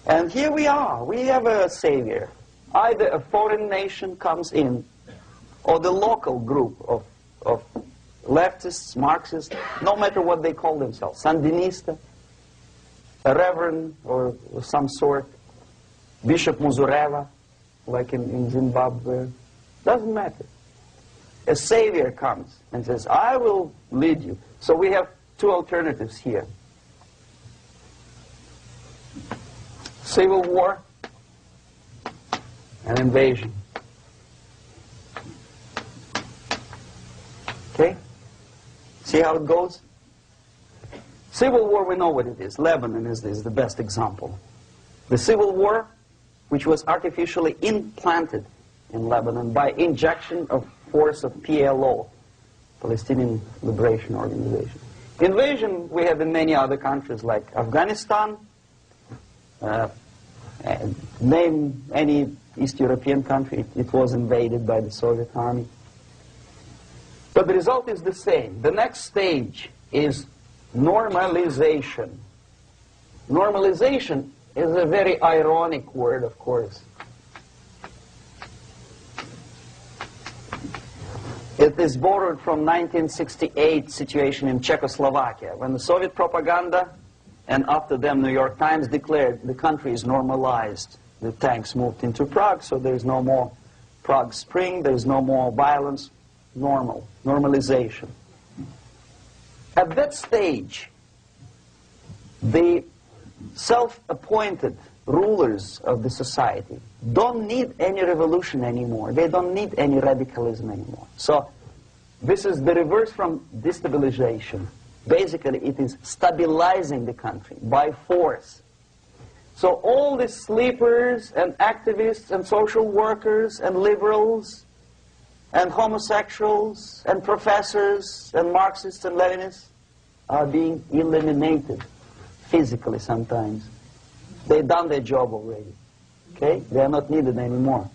And here we are. We have a savior. Either a foreign nation comes in, or the local group of leftists, Marxists, no matter what they call themselves, Sandinista, a reverend or some sort, Bishop Muzureva, like in Zimbabwe, doesn't matter. A savior comes and says, I will lead you. So we have two alternatives here. Civil war and invasion. Okay? See how it goes? Civil war, we know what it is. Lebanon is the best example. The civil war, which was artificially implanted in Lebanon by injection of force of PLO, Palestinian Liberation Organization. Invasion we have in many other countries like Afghanistan, name any East European country, it was invaded by the Soviet army. But the result is the same. The next stage is normalization. Normalization is a very ironic word, of course. It is borrowed from 1968 situation in Czechoslovakia, when the Soviet propaganda and after them New York Times declared the country is normalized. The tanks moved into Prague, so there's no more Prague Spring, there's no more violence. Normalization. At that stage, the self-appointed rulers of the society don't need any revolution anymore. They don't need any radicalism anymore. So this is the reverse from destabilization. Basically, it is stabilizing the country by force. So all the sleepers and activists and social workers and liberals and homosexuals and professors and Marxists and Leninists are being eliminated physically sometimes. They've done their job already. Okay? They are not needed anymore.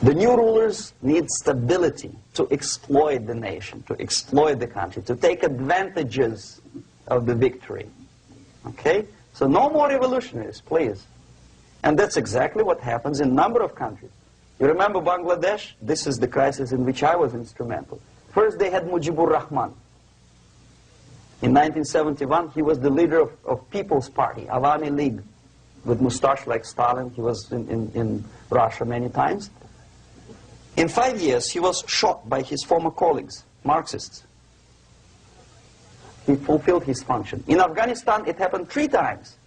The new rulers need stability to exploit the nation, to exploit the country, to take advantages of the victory. Okay? So no more revolutionaries, please. And that's exactly what happens in a number of countries. You remember Bangladesh? This is the crisis in which I was instrumental. First they had Mujibur Rahman. In 1971, he was the leader of People's Party, Awami League, with mustache like Stalin. He was in Russia many times. In 5 years, he was shot by his former colleagues, Marxists. He fulfilled his function. In Afghanistan, it happened 3 times.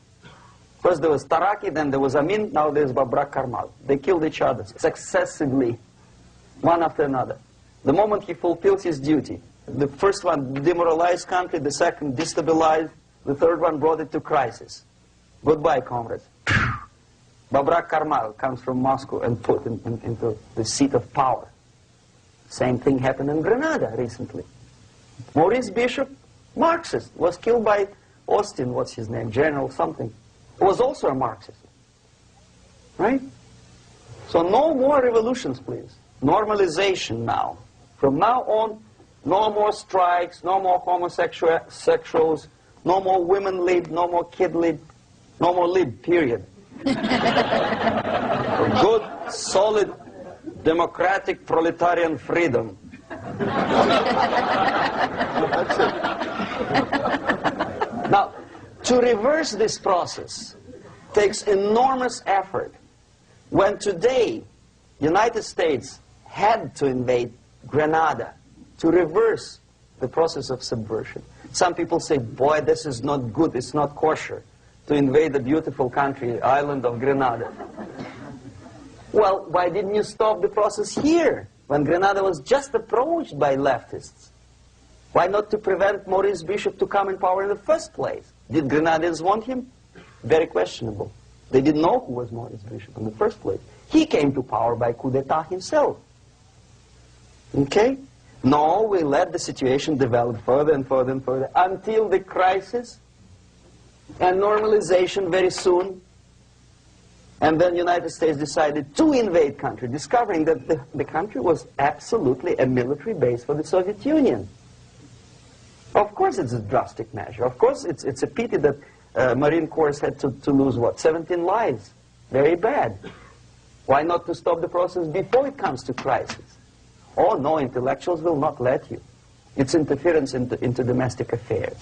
First there was Taraki, then there was Amin, now there's Babrak Karmal. They killed each other successively, one after another. The moment he fulfills his duty, the first one demoralized country, the second destabilized, the third one brought it to crisis. Goodbye, comrades. Babrak Karmal comes from Moscow and put into the seat of power. Same thing happened in Grenada recently. Maurice Bishop, Marxist, was killed by Austin, what's his name, General something, who was also a Marxist. Right? So no more revolutions, please. Normalization now. From now on, no more strikes, no more homosexuals, no more women lead, no more kid lead, no more lead, period. Good, solid, democratic, proletarian freedom. That's it. Now, to reverse this process takes enormous effort. When today, United States had to invade Grenada to reverse the process of subversion. Some people say, boy, this is not good, it's not kosher to invade the beautiful country, island of Grenada. Well, why didn't you stop the process here, when Grenada was just approached by leftists? Why not to prevent Maurice Bishop to come in power in the first place? Did Grenadians want him? Very questionable. They didn't know who was Maurice Bishop in the first place. He came to power by coup d'etat himself. Okay? No, we let the situation develop further and further and further until the crisis and normalization very soon. And then the United States decided to invade country, discovering that the country was absolutely a military base for the Soviet Union. Of course it's a drastic measure. Of course it's a pity that Marine Corps had to lose, what, 17 lives? Very bad. Why not to stop the process before it comes to crisis? Oh, no, intellectuals will not let you. It's interference into domestic affairs.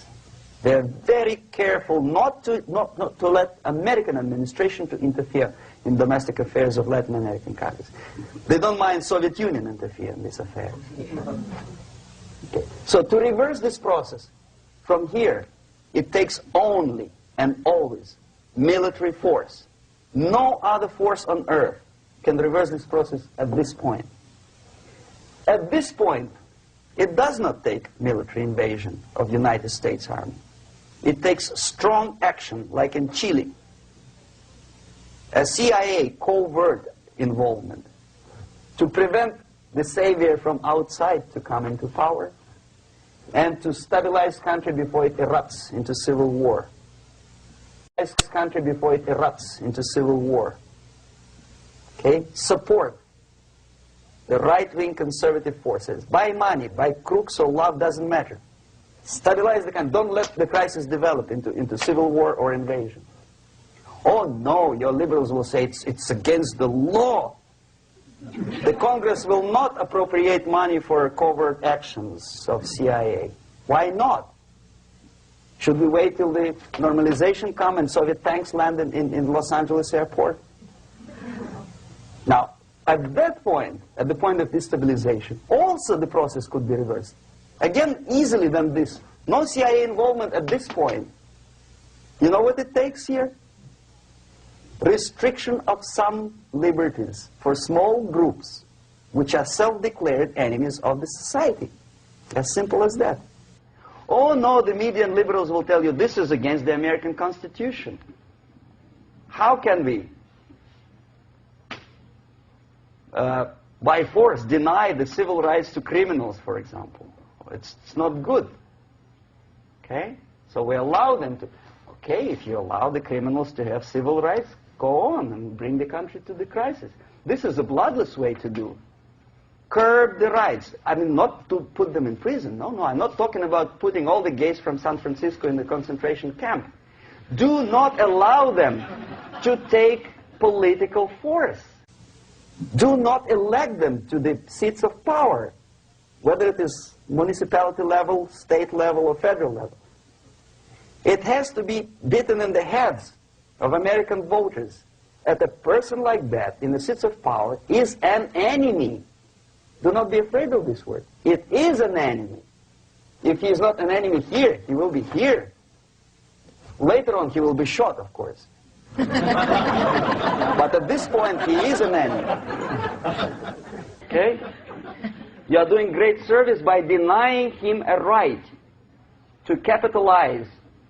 They're very careful not to let American administration to interfere in domestic affairs of Latin American countries. They don't mind Soviet Union interfere in these affairs. Okay. So to reverse this process, from here, it takes only and always military force. No other force on earth can reverse this process at this point. At this point, it does not take military invasion of the United States Army. It takes strong action, like in Chile, a CIA covert involvement to prevent the savior from outside to come into power and to stabilize country before it erupts into civil war. Country before it erupts into civil war. Okay? Support the right-wing conservative forces. By money, by crooks or love, doesn't matter. Stabilize the country. Don't let the crisis develop into civil war or invasion. Oh no, your liberals will say it's against the law. The Congress will not appropriate money for covert actions of CIA. Why not? Should we wait till the normalization come and Soviet tanks land in Los Angeles airport? Now, at that point, at the point of destabilization, also the process could be reversed. Again, easily than this. No CIA involvement at this point. You know what it takes here? Restriction of some liberties for small groups which are self-declared enemies of the society. As simple as that. Oh no, the media and liberals will tell you this is against the American Constitution. How can we, by force, deny the civil rights to criminals, for example? It's not good. Okay? So we allow them to. Okay, if you allow the criminals to have civil rights, go on and bring the country to the crisis. This is a bloodless way to do. Curb the rights. I mean, not to put them in prison. No, I'm not talking about putting all the gays from San Francisco in the concentration camp. Do not allow them to take political force. Do not elect them to the seats of power, whether it is municipality level, state level, or federal level. It has to be beaten in the heads of American voters that a person like that in the seats of power is an enemy. Do not be afraid of this word. It is an enemy. If he is not an enemy here, he will be here. Later on, he will be shot, of course. But at this point, he is an enemy. Okay? You are doing great service by denying him a right to capitalize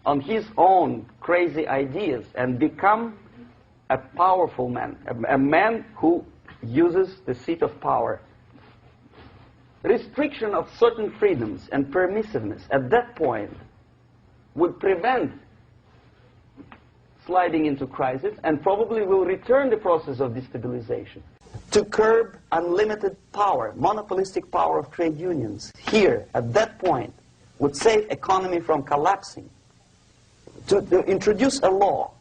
on his own crazy ideas and become a powerful man, a man who uses the seat of power. Restriction of certain freedoms and permissiveness at that point would prevent sliding into crisis and probably will return the process of destabilization. To curb unlimited power, monopolistic power of trade unions, here, at that point, would save economy from collapsing. To introduce a law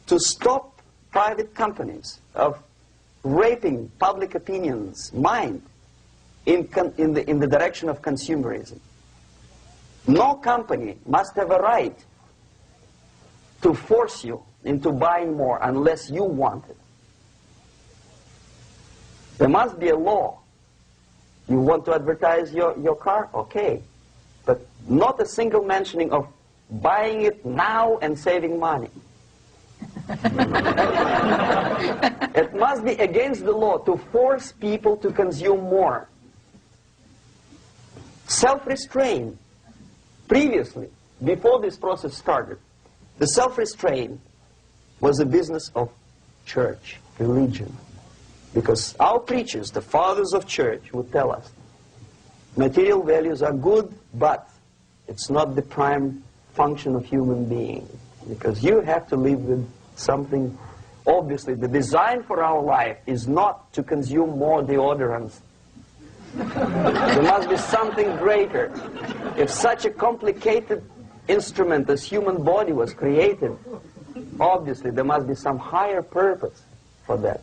to stop private companies of raping public opinion's mind in the direction of consumerism. No company must have a right to force you into buying more unless you want it. There must be a law. You want to advertise your car? Okay. But not a single mentioning of buying it now and saving money. It must be against the law to force people to consume more. Self-restraint. Previously, before this process started, the self-restraint was a business of church, religion. Because our preachers, the fathers of church, would tell us, material values are good, but it's not the prime function of human being. Because you have to live with something. Obviously, the design for our life is not to consume more deodorants. There must be something greater. If such a complicated instrument, this human body was created, obviously there must be some higher purpose for that.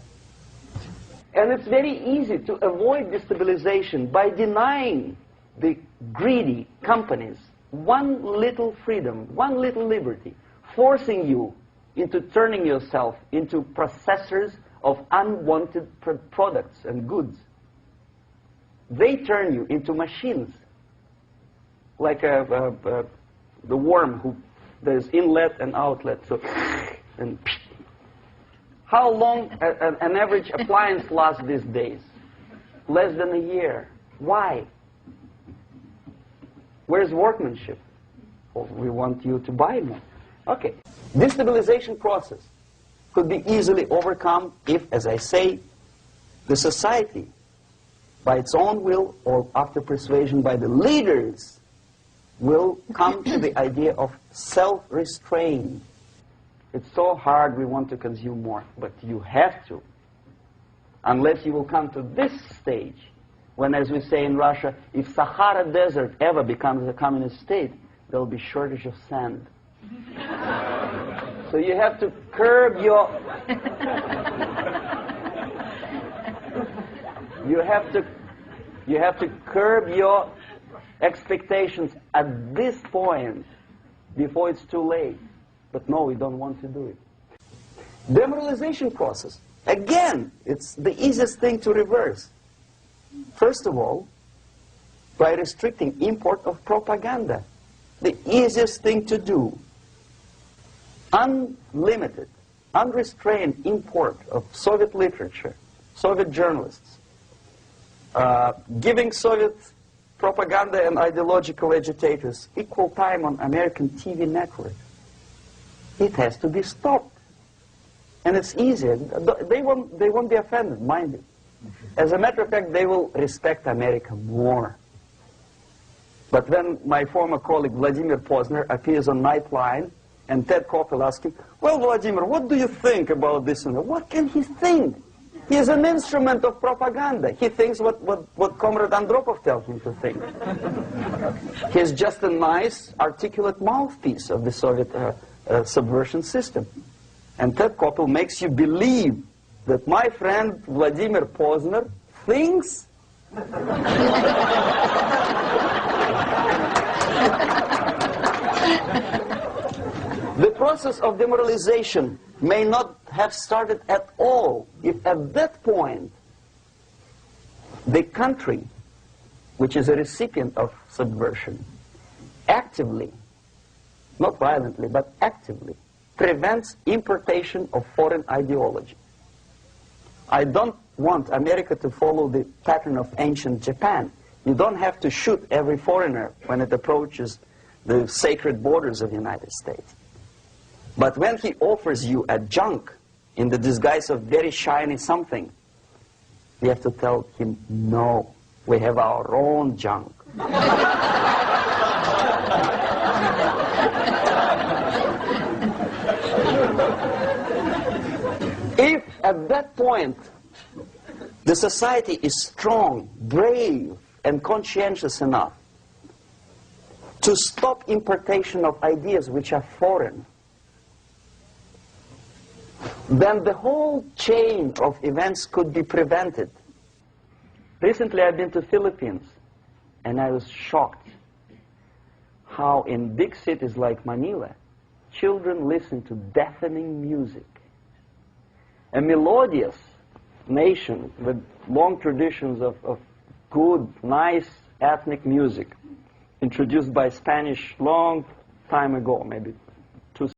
And it's very easy to avoid destabilization by denying the greedy companies one little freedom, one little liberty, forcing you into turning yourself into processors of unwanted products and goods. They turn you into machines, like the worm who there's inlet and outlet. So, and how long an average appliance lasts these days? Less than a year. Why? Where's workmanship? Well, we want you to buy more. Okay. Destabilization process could be easily overcome if, as I say, the society, by its own will or after persuasion by the leaders, will come to the idea of self-restraint. It's so hard we want to consume more, but you have to. Unless you will come to this stage, when, as we say in Russia, if Sahara Desert ever becomes a communist state, there will be shortage of sand. So you have to curb your... you have to curb your expectations at this point before it's too late. But no, we don't want to do it. Demoralization process. Again, it's the easiest thing to reverse. First of all, by restricting import of propaganda. The easiest thing to do. Unlimited, unrestrained import of Soviet literature, Soviet journalists, giving Soviet propaganda and ideological agitators equal time on American TV networks. It has to be stopped. And it's easier. They won't be offended, mind you. As a matter of fact, they will respect America more. But when my former colleague Vladimir Posner appears on Nightline, and Ted Koppel asks him, well, Vladimir, what do you think about this? And what can he think? He is an instrument of propaganda. He thinks what Comrade Andropov tells him to think. He's just a nice, articulate mouthpiece of the Soviet subversion system. And Ted Koppel makes you believe that my friend Vladimir Posner thinks the process of demoralization may not have started at all if at that point the country, which is a recipient of subversion, actively, not violently, but actively, prevents importation of foreign ideology. I don't want America to follow the pattern of ancient Japan. You don't have to shoot every foreigner when it approaches the sacred borders of the United States. But when he offers you a junk in the disguise of very shiny something, you have to tell him, no, we have our own junk. If at that point the society is strong, brave, and conscientious enough to stop importation of ideas which are foreign, then the whole chain of events could be prevented. Recently I've been to the Philippines, and I was shocked how in big cities like Manila, children listen to deafening music. A melodious nation with long traditions of good, nice ethnic music, introduced by Spanish long time ago, maybe